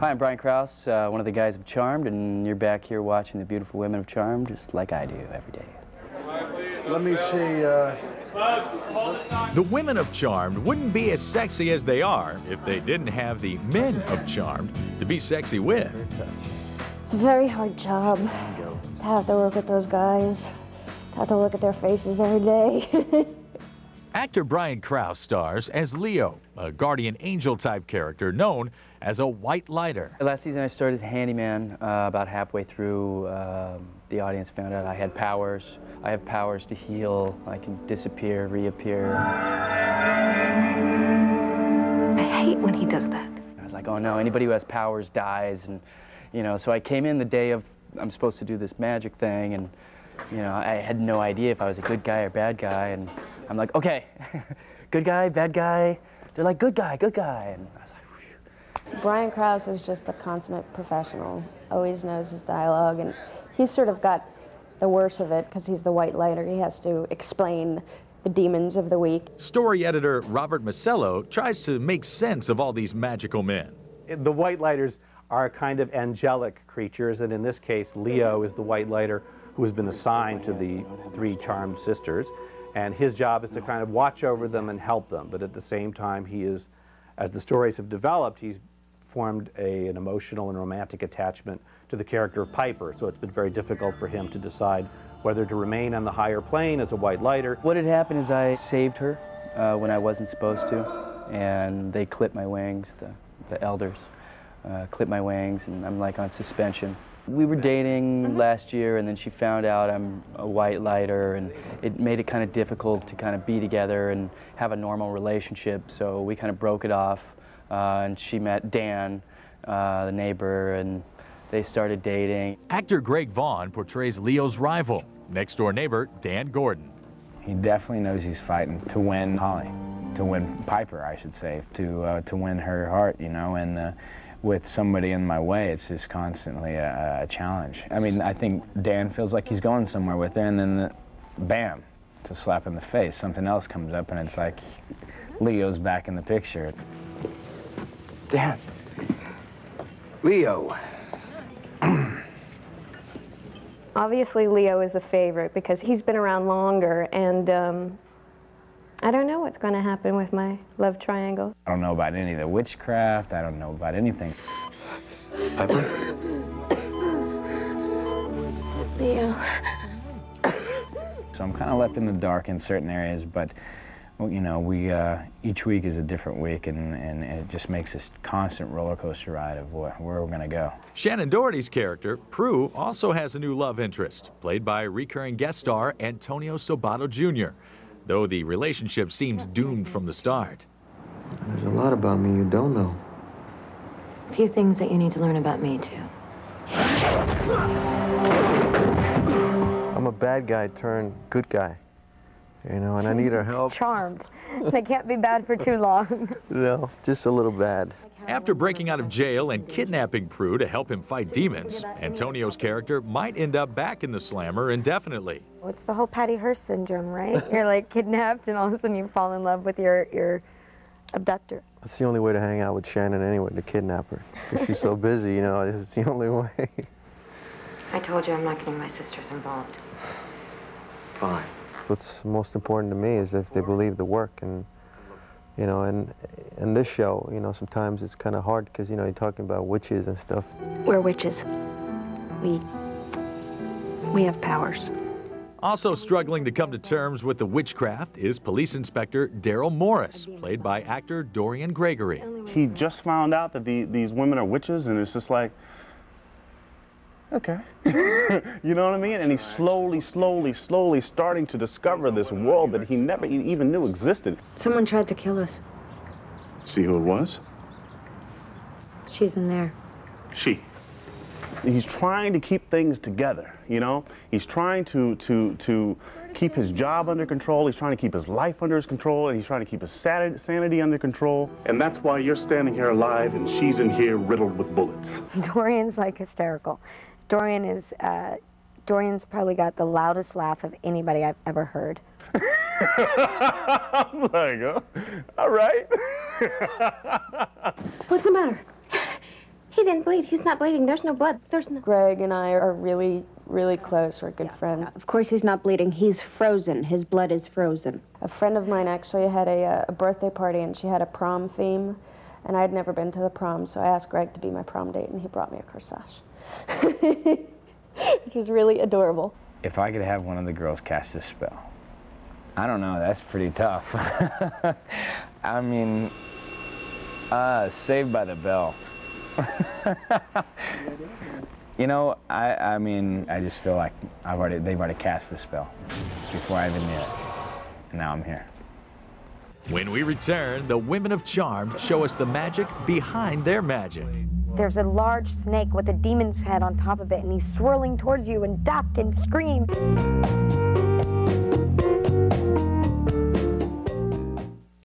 Hi, I'm Brian Krause, one of the guys of Charmed, and you're back here watching the beautiful women of Charmed, just like I do every day. Let me see. The women of Charmed wouldn't be as sexy as they are if they didn't have the men of Charmed to be sexy with. It's a very hard job to have to work with those guys, to have to look at their faces every day. Actor Brian Krause stars as Leo, a guardian angel type character known as a white lighter. Last season I started handyman. About halfway through, the audience found out I had powers. I have powers to heal. I can disappear, reappear. I hate when he does that. I was like, oh no, anybody who has powers dies. And, you know, so I came in the day of, I'm supposed to do this magic thing, and, you know, I had no idea if I was a good guy or bad guy. And I'm like, okay, good guy, bad guy. They're like, good guy, good guy. And I was like, whew. Brian Krause is just the consummate professional, always knows his dialogue, and he's sort of got the worst of it because he's the white lighter. He has to explain the demons of the week. Story editor Robert Masello tries to make sense of all these magical men. The white lighters are kind of angelic creatures, and in this case, Leo is the white lighter who has been assigned to the three charmed sisters. And his job is to kind of watch over them and help them. But at the same time, he is, as the stories have developed, he's formed an emotional and romantic attachment to the character of Piper. So it's been very difficult for him to decide whether to remain on the higher plane as a white lighter. What had happened is I saved her when I wasn't supposed to, and they clipped my wings, the elders clipped my wings, and I'm like on suspension. We were dating last year, and then she found out I'm a white lighter, and it made it kind of difficult to kind of be together and have a normal relationship, so we kind of broke it off, and she met Dan, the neighbor, and they started dating. Actor Greg Vaughn portrays Leo's rival, next-door neighbor Dan Gordon. He definitely knows he's fighting to win Holly, to win Piper, I should say, to win her heart, you know, and with somebody in my way, it's just constantly a challenge. I mean, I think Dan feels like he's going somewhere with her, and then bam, it's a slap in the face. Something else comes up, and it's like Leo's back in the picture. Dan. Leo. Obviously, Leo is the favorite because he's been around longer, and I don't know what's going to happen with my love triangle. I don't know about any of the witchcraft. I don't know about anything. Piper? Leo. So I'm kind of left in the dark in certain areas, but well, you know, each week is a different week, and it just makes this constant roller coaster ride of where we're going to go. Shannon Doherty's character, Prue, also has a new love interest, played by recurring guest star Antonio Sabato Jr., though the relationship seems doomed from the start. There's a lot about me you don't know. A few things that you need to learn about me, too. I'm a bad guy turned good guy, you know, and I need her help. Charmed. They can't be bad for too long. No, just a little bad. After breaking out of jail and kidnapping Prue to help him fight demons, Antonio's character might end up back in the slammer indefinitely. It's the whole Patty Hearst syndrome, right? You're like kidnapped, and all of a sudden you fall in love with your abductor. That's the only way to hang out with Shannon anyway, to kidnap her. 'Cause she's so busy, you know, it's the only way. I told you I'm not getting my sisters involved. Fine. What's most important to me is if they believe the work, and you know, and in this show, you know, sometimes it's kind of hard because, you know, you're talking about witches and stuff. We're witches. We have powers. Also struggling to come to terms with the witchcraft is Police Inspector Daryl Morris, played by actor Dorian Gregory. He just found out that these women are witches, and it's just like, okay. You know what I mean? And he's slowly starting to discover this world that he never even knew existed. Someone tried to kill us. See who it was? She's in there. She. He's trying to keep things together, you know? He's trying to keep his job under control. He's trying to keep his life under his control, and he's trying to keep his sanity under control. And that's why you're standing here alive, and she's in here riddled with bullets. Dorian's like hysterical. Dorian's probably got the loudest laugh of anybody I've ever heard. I'm like, oh, all right. What's the matter? He didn't bleed. He's not bleeding. There's no blood. There's no... Greg and I are really, really close. We're good friends. Of course he's not bleeding. He's frozen. His blood is frozen. A friend of mine actually had a birthday party, and she had a prom theme, and I'd never been to the prom, so I asked Greg to be my prom date, and he brought me a corsage, which was really adorable. If I could have one of the girls cast a spell, I don't know, that's pretty tough. I mean, Saved by the Bell. You know, I mean, I just feel like they've already cast the spell before I even knew it, and now I'm here. When we return, the women of Charmed show us the magic behind their magic. There's a large snake with a demon's head on top of it, and he's swirling towards you, and duck and scream.